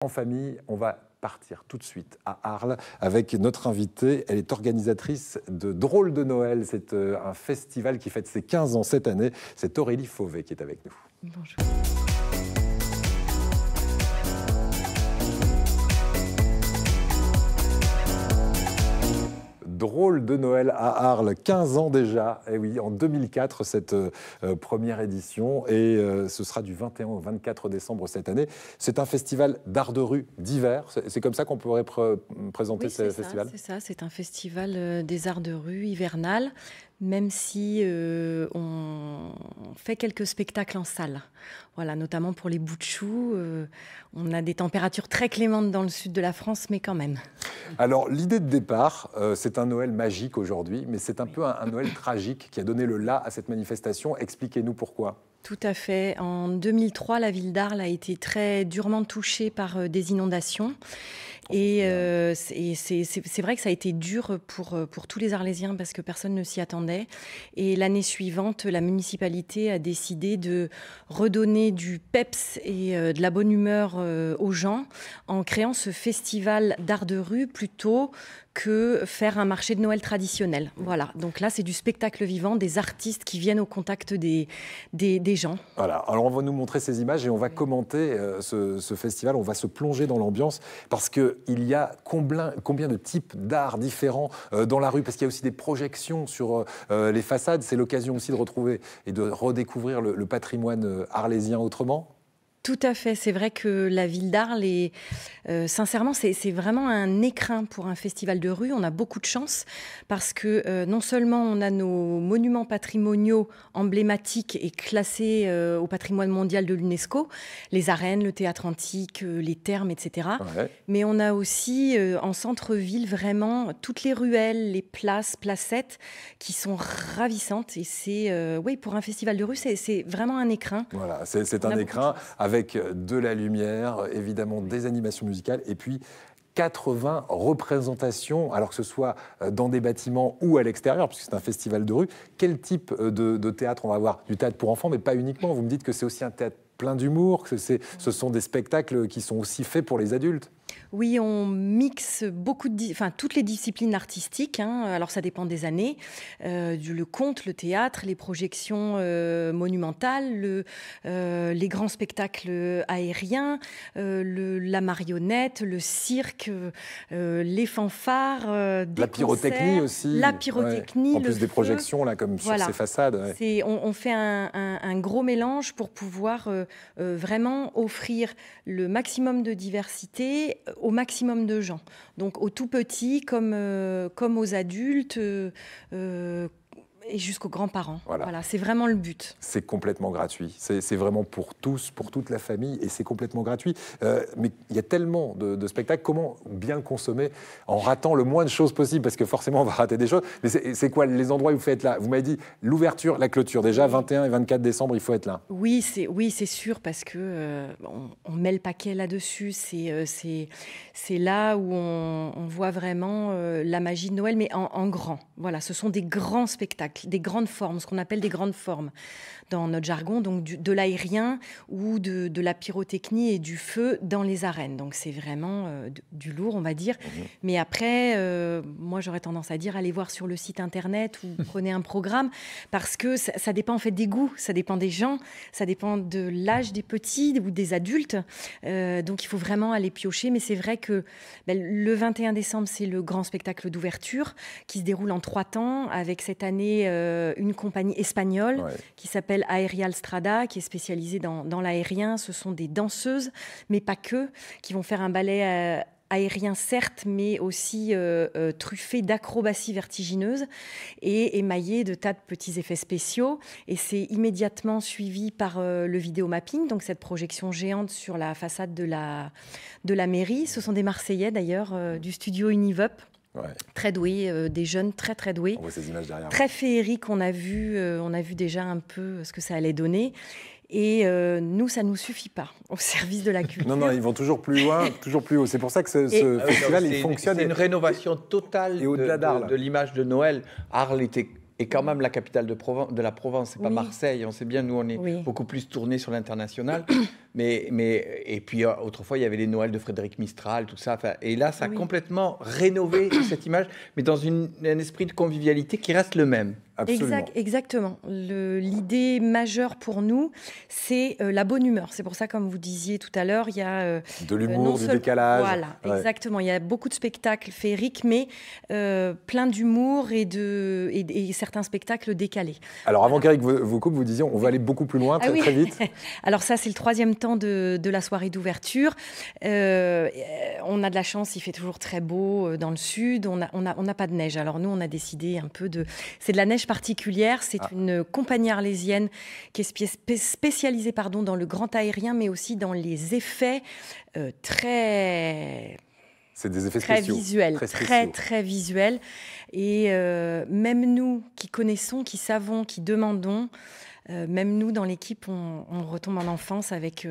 En famille, on va partir tout de suite à Arles avec notre invitée. Elle est organisatrice de Drôles de Noël. C'est un festival qui fête ses 15 ans cette année. C'est Aurélie Fauvet qui est avec nous. Bonjour. Drôles de Noël à Arles, 15 ans déjà. Et oui, en 2004, cette première édition. Et ce sera du 21 au 24 décembre cette année. C'est un festival d'art de rue d'hiver. C'est comme ça qu'on pourrait présenter ce festival? C'est ça, c'est un festival des arts de rue hivernal, même si on fait quelques spectacles en salle. Voilà, notamment pour les bouts de choux. On a des températures très clémentes dans le sud de la France, mais quand même. Alors, l'idée de départ, c'est un Noël magique aujourd'hui, mais c'est un peu un Noël tragique qui a donné le là à cette manifestation. Expliquez-nous pourquoi. Tout à fait. En 2003, la ville d'Arles a été très durement touchée par des inondations. Et c'est vrai que ça a été dur pour tous les Arlésiens parce que personne ne s'y attendait. Et l'année suivante, la municipalité a décidé de redonner du peps et de la bonne humeur aux gens en créant ce festival d'art de rue plutôt que faire un marché de Noël traditionnel. Voilà, donc là c'est du spectacle vivant, des artistes qui viennent au contact des gens. Voilà, alors on va nous montrer ces images et on va commenter ce festival, on va se plonger dans l'ambiance parce qu'il y a combien de types d'art différents dans la rue, parce qu'il y a aussi des projections sur les façades, c'est l'occasion aussi de retrouver et de redécouvrir le patrimoine arlésien autrement. Tout à fait, c'est vrai que la ville d'Arles est, sincèrement, c'est vraiment un écrin pour un festival de rue. On a beaucoup de chance parce que non seulement on a nos monuments patrimoniaux emblématiques et classés au patrimoine mondial de l'UNESCO, les arènes, le théâtre antique, les thermes, etc. Ouais. Mais on a aussi en centre-ville vraiment toutes les ruelles, les places, placettes qui sont ravissantes. Et c'est, oui, pour un festival de rue, c'est vraiment un écrin. Voilà, c'est un écrin avec de la lumière, évidemment des animations musicales et puis 80 représentations, alors que ce soit dans des bâtiments ou à l'extérieur, puisque c'est un festival de rue. Quel type de théâtre on va avoir? Du théâtre pour enfants, mais pas uniquement. Vous me dites que c'est aussi un théâtre plein d'humour, que ce sont des spectacles qui sont aussi faits pour les adultes. Oui, on mixe toutes les disciplines artistiques. Alors, ça dépend des années. Le conte, le théâtre, les projections monumentales, les grands spectacles aériens, la marionnette, le cirque, les fanfares, la pyrotechnie aussi. La pyrotechnie, en plus des projections, là, comme sur ces façades. Ouais. On fait un gros mélange pour pouvoir vraiment offrir le maximum de diversité au maximum de gens, donc aux tout petits comme aux adultes et jusqu'aux grands-parents. Voilà, c'est vraiment le but. C'est complètement gratuit. C'est vraiment pour tous, pour toute la famille, et c'est complètement gratuit. Mais il y a tellement de spectacles. Comment bien le consommer en ratant le moins de choses possible? Parce que forcément, on va rater des choses. Mais c'est quoi les endroits où vous faites là? Vous m'avez dit l'ouverture, la clôture. Déjà, 21 et 24 décembre, il faut être là. Oui, c'est sûr, parce que on met le paquet là-dessus. C'est là où on voit vraiment la magie de Noël, mais en grand. Voilà, ce sont des grands spectacles, des grandes formes, ce qu'on appelle des grandes formes dans notre jargon, donc de l'aérien ou de la pyrotechnie et du feu dans les arènes. Donc c'est vraiment du lourd, on va dire. Mais après, moi j'aurais tendance à dire allez voir sur le site internet ou prenez un programme, parce que ça dépend en fait des goûts, ça dépend des gens, ça dépend de l'âge des petits ou des adultes. Donc il faut vraiment aller piocher. Mais c'est vrai que le 21 décembre, c'est le grand spectacle d'ouverture qui se déroule en 3 temps, avec cette année une compagnie espagnole qui s'appelle Aerial Strada, qui est spécialisée dans l'aérien. Ce sont des danseuses, mais pas que, qui vont faire un ballet aérien certes, mais aussi truffé d'acrobaties vertigineuses et émaillé de tas de petits effets spéciaux. Et c'est immédiatement suivi par le vidéomapping, donc cette projection géante sur la façade de la mairie. Ce sont des Marseillais d'ailleurs, du studio Univup. Ouais. Très doués, des jeunes très doués. On voit ces images derrière. Très féeriques, on a vu déjà un peu ce que ça allait donner. Et nous, ça ne nous suffit pas au service de la culture. Non, ils vont toujours plus loin, toujours plus haut. C'est pour ça que ce festival, il fonctionne. C'est une rénovation totale de l'image de Noël. Arles est quand même la capitale de la Provence, c'est pas Marseille. On sait bien, nous, on est beaucoup plus tournés sur l'international. Et puis autrefois, il y avait les Noëls de Frédéric Mistral, tout ça. Et là, ça a complètement rénové cette image, mais dans un esprit de convivialité qui reste le même. Exactement. L'idée majeure pour nous, c'est la bonne humeur. C'est pour ça, comme vous disiez tout à l'heure, il y a de l'humour, du décalage. Voilà, exactement. Il y a beaucoup de spectacles féeriques, mais plein d'humour et certains spectacles décalés. Alors, avant qu'Éric vous coupe, vous disiez, on va aller beaucoup plus loin, très vite. Alors ça, c'est le 3e temps de la soirée d'ouverture. On a de la chance, il fait toujours très beau dans le sud. On n'a pas de neige. Alors nous, on a décidé un peu de... C'est de la neige particulière. C'est une compagnie arlésienne qui est spécialisée dans le grand aérien, mais aussi dans les effets très... C'est des effets spéciaux. Visuels, très visuels. Et même nous qui connaissons, qui savons, qui demandons, même nous dans l'équipe, on retombe en enfance avec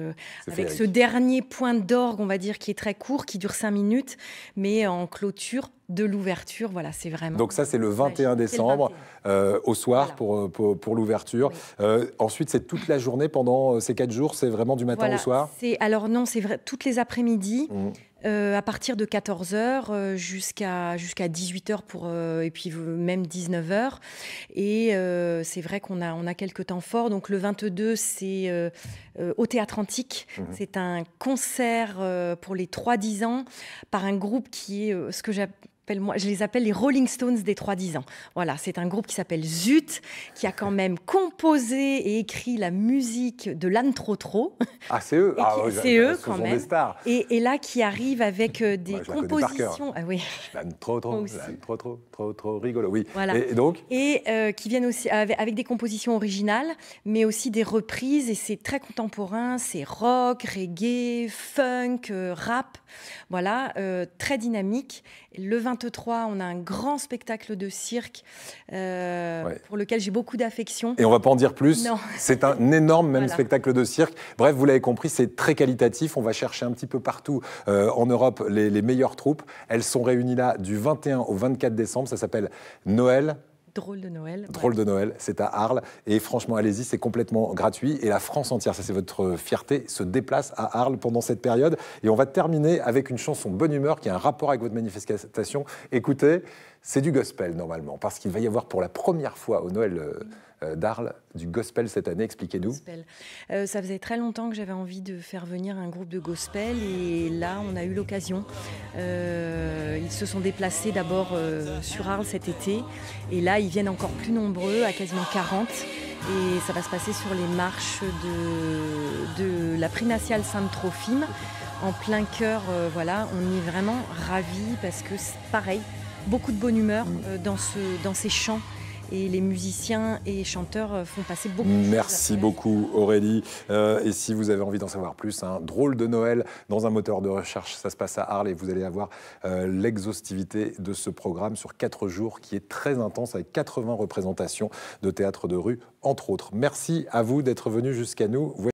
ce dernier point d'orgue, on va dire, qui est très court, qui dure 5 minutes, mais en clôture de l'ouverture. Voilà, c'est vraiment... Donc ça, c'est le 21 décembre, au soir, pour l'ouverture. Oui. Ensuite, c'est toute la journée pendant ces 4 jours, c'est vraiment du matin au soir? Alors non, c'est vrai, toutes les après-midi. À partir de 14h jusqu'à 18h et puis même 19h. Et c'est vrai qu'on a quelques temps forts. Donc le 22, c'est au Théâtre Antique. C'est un concert pour les 3-10 ans par un groupe qui est ce que je les appelle les Rolling Stones des 3-10 ans. Voilà, c'est un groupe qui s'appelle Zut, qui a quand même composé et écrit la musique de l'Anne Trotro. Ah, c'est eux? C'est eux, quand même. Des stars. Et là, qui arrive avec des compositions... Ah oui. L'Anne Trotro, trop rigolo, oui. Voilà. Et donc? Et qui viennent aussi avec des compositions originales, mais aussi des reprises, et c'est très contemporain, c'est rock, reggae, funk, rap, voilà, très dynamique. Le 23, on a un grand spectacle de cirque pour lequel j'ai beaucoup d'affection. Et on ne va pas en dire plus. Non. C'est un énorme spectacle de cirque. Bref, vous l'avez compris, c'est très qualitatif. On va chercher un petit peu partout en Europe les meilleures troupes. Elles sont réunies là du 21 au 24 décembre. Ça s'appelle Noël. Drôle de Noël. Drôle de Noël, c'est à Arles. Et franchement, allez-y, c'est complètement gratuit. Et la France entière, ça c'est votre fierté, se déplace à Arles pendant cette période. Et on va terminer avec une chanson Bonne Humeur qui a un rapport avec votre manifestation. Écoutez, c'est du gospel normalement, parce qu'il va y avoir pour la première fois au Noël d'Arles du gospel cette année. Expliquez-nous. Ça faisait très longtemps que j'avais envie de faire venir un groupe de gospel et là on a eu l'occasion. Ils se sont déplacés d'abord sur Arles cet été et là ils viennent encore plus nombreux, à quasiment 40, et ça va se passer sur les marches de la Primatiale Sainte-Trophime en plein cœur. Voilà, on est vraiment ravis parce que c'est pareil, beaucoup de bonne humeur dans ces chants. Et les musiciens et chanteurs font passer beaucoup de choses. Merci beaucoup Aurélie. Et si vous avez envie d'en savoir plus, Drôle de Noël dans un moteur de recherche, ça se passe à Arles et vous allez avoir l'exhaustivité de ce programme sur 4 jours qui est très intense avec 80 représentations de théâtre de rue, entre autres. Merci à vous d'être venus jusqu'à nous.